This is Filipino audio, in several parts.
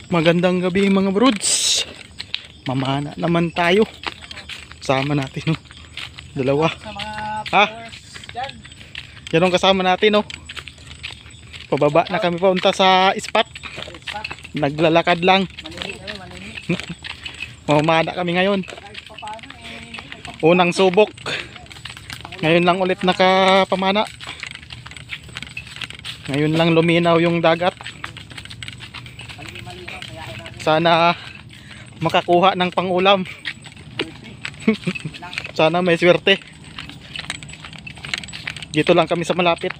Magandang gabi mga brods. Mamana naman tayo. Kasama natin no. Dalawa. Ha? Yan ang kasama natin no. Pababa na kami paunta sa spot. Naglalakad lang. Mamana kami ngayon. Unang subok. Ngayon lang ulit nakapamana. Ngayon lang luminaw yung dagat. Sana makakuha ng pangulam. Sana may swerte. Dito lang kami sa malapit.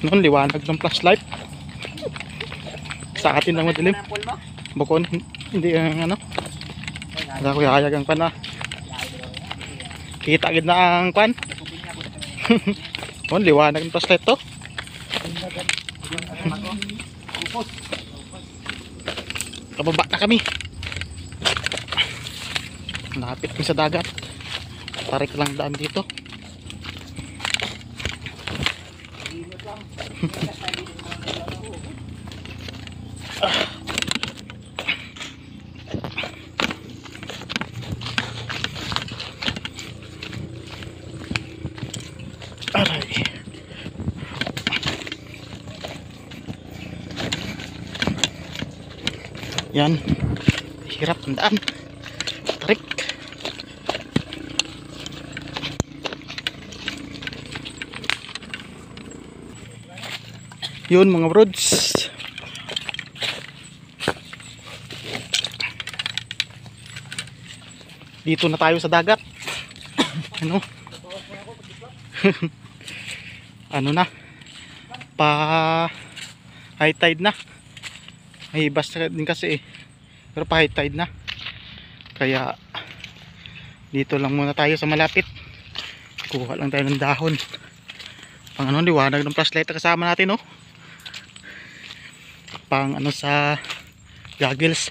Noon liwanag ng flashlight. Sa atin lang madilim. Bukon hindi ano. Wala ko yayagang pa na. Kita agad na ang pan. Oh, liwanag ng flashlight to. Kababa na kami. Lapit kami sa dagat. Tarik lang daan dito. Aray. Yan. Hirap ang daan. Tarik. Yun mga brods. Dito na tayo sa dagat. Ano? Ano na? Pa high tide na. Ay basta din kasi eh. Pero pa high tide na. Kaya dito lang muna tayo sa malapit. Kuha lang tayo ng dahon. Pang ano, liwanag ng flashlight na kasama natin oh. Pang ano sa goggles.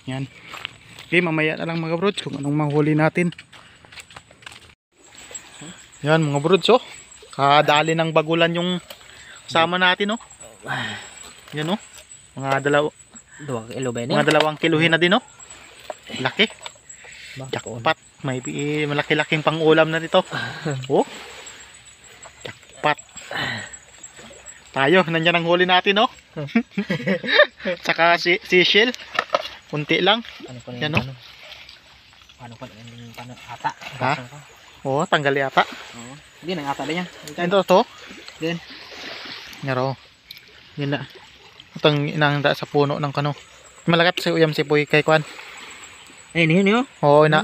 Yan. Okay, mamaya na lang mga brods kung anong mahuli natin. Yan mga brods oh. Kadali ng bagulan yung kasama natin oh. Yan oh. Mga 2 kilo ba yun? Mga 2 kiluhin na din oh. Laki. Jackpot. May malaki-laking pang-ulam na dito. Oh. Jackpot. Tayo, nandiyan ang huli natin oh. Saka seashell. Kunti lang. Ano pa yan, no? Ano pa yung ata? Ha? Oo, tanggal yata. Oo. Hindi nang ata din yan. Ito to. Din. Ngaro. Yun na. Itong inangda sa puno ng kano. Malakat si uyam si Puy kay Kwan. Eh, niyo. Oo, na.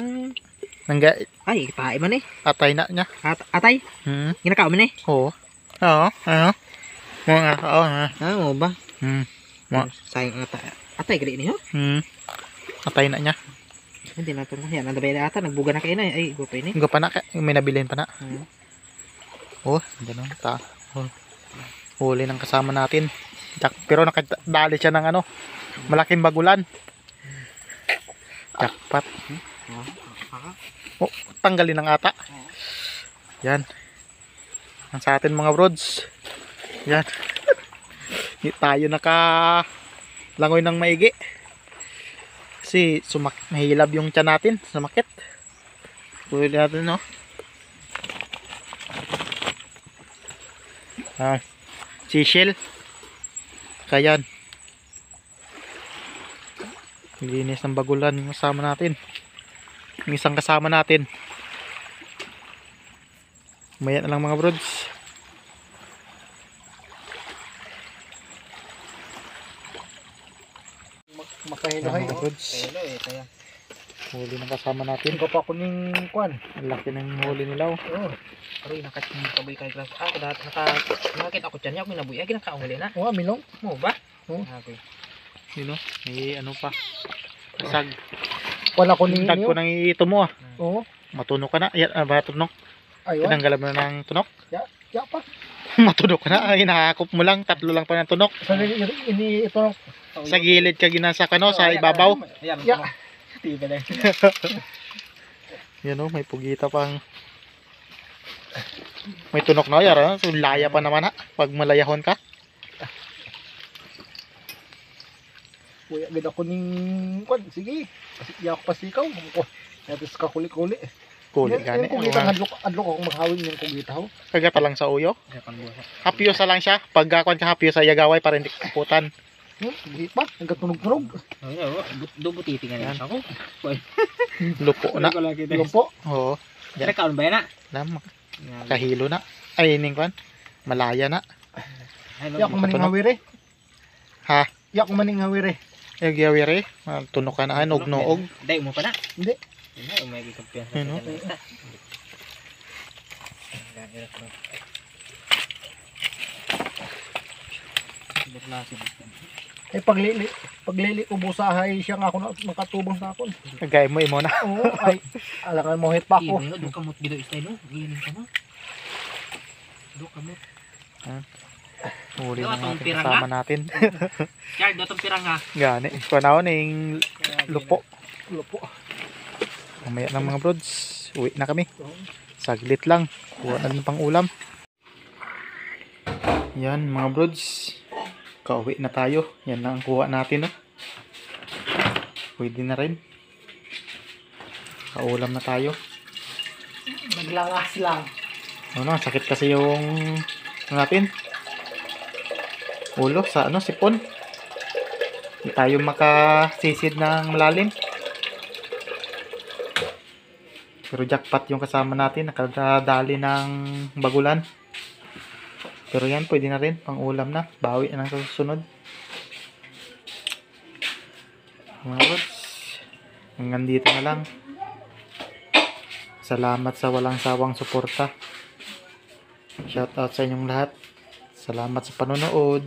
Nangga. Ay, pahay man eh. Atay na niya. Atay? Ginakaw man eh. Oo. Oo. Ano? Mga oo. Ah, mo ba? Sayang atay gali niyo. Atay na niya. Hindi na ito. Yan, ang dabay na ata. Nagbuga na kayo na. Ay, gupa yun eh. Hindi pa na. May nabilin pa na. Oh, gano'n. Huli ng kasama natin. Pero nakadali siya ng ano. Malaking bagulan. Jackpot. Oh, tanggalin ng ata. Yan. Ang sa atin mga brods. Yan. Hindi tayo nakalangoy ng maigi. Kasi mahilab yung tiyan natin. Sumakit. Pwede natin no. Seashell. Kayan. Linis ng bagulan yung kasama natin. Yung isang kasama natin. Maya na lang mga brods. Makahilahay. Mga brods. Huli ng kasama natin. Ikaw pa ako ng kwan. Ang laki ng huli nila. Oo. Aroy, nakaboy kay class. Nakakita ako dyan. Yung minaboy. Ay, ginakauli na. Oo, minong. Mo ba? Oo. Okay. Yun o. May ano pa. Kasag. Wala ko ni Tag ko nang ito mo ah. Oo. Matunog ka na. Yan, ba tunok? Ayun. Tinanggalan mo na ng tunok? Ya pa. Matunog ka na. Ay, nakakop mo lang. 3 lang pa ng tunok. Sabi ini ito Sa gilid ka ginasak ano, sa ibabaw. Ayan. Ya. Tiba na. Yan o, may pugita pang. May tunok na yara. So, laya pa naman ha. Pag malayahon ka. Kuya, ganda ko ning kwan. Sige. Kasi iya ko pasikaw. Ko. Tapos ka kuli-kuli. Kuli gani. Yung kugita adlok ako maghawin yung kugita ho. Kagata lang sa uyo. Ayan buhat. Hapyo sa lang siya. Pag kakon ka hapyo sa yagaway para hindi kaputan. Hindi pa. Hanggang tunog-tunog. Ayan, dubo titingan ako. Lupo na. Ko lang kita. Yung po. Oo. Kaya kaon ba yan na? Lam. Kahilo na. Ay, ining kwan. Malaya na. Yak ko maning hawiri. Ha? Yak ko maning hawiri. Yagyawiri. Tunok ka na. Nog-noog. Dahil mo pa na. Hindi. Hindi, umagi kumpiyansa. Ano? Ay paglili ko busahay siya nga ako na makatubang sa akon. Gaya mo imo na. Oo, ay alangan mo hit pa ko. Iyo, do kamot gido istay no. Giling ka no. Do kamot. Huli Ito, na atong natin pirang kasama natin. Chard, do tong pirang ha. Gani. Panahon ng lupo. Lupo. Mamaya ng mga brods. Uwi na kami. Saglit lang. Kuha na rin pang ulam. Yan mga brods. Kauwi na tayo. Yan na ang kuha natin. No? Pwede na rin. Kaulam na tayo. Naglangas lang. Ano, sakit kasi yung natin. Ulo sa ano, sipon. Hindi tayo makasisid ng malalim. Pero jackpot yung kasama natin. Nakadali ng bagulan. Pero yan, pwede na rin. Pang ulam na. Bawi na sa susunod. Mga boss. Hanggang dito na lang. Salamat sa walang sawang suporta. Shout out sa inyong lahat. Salamat sa panonood.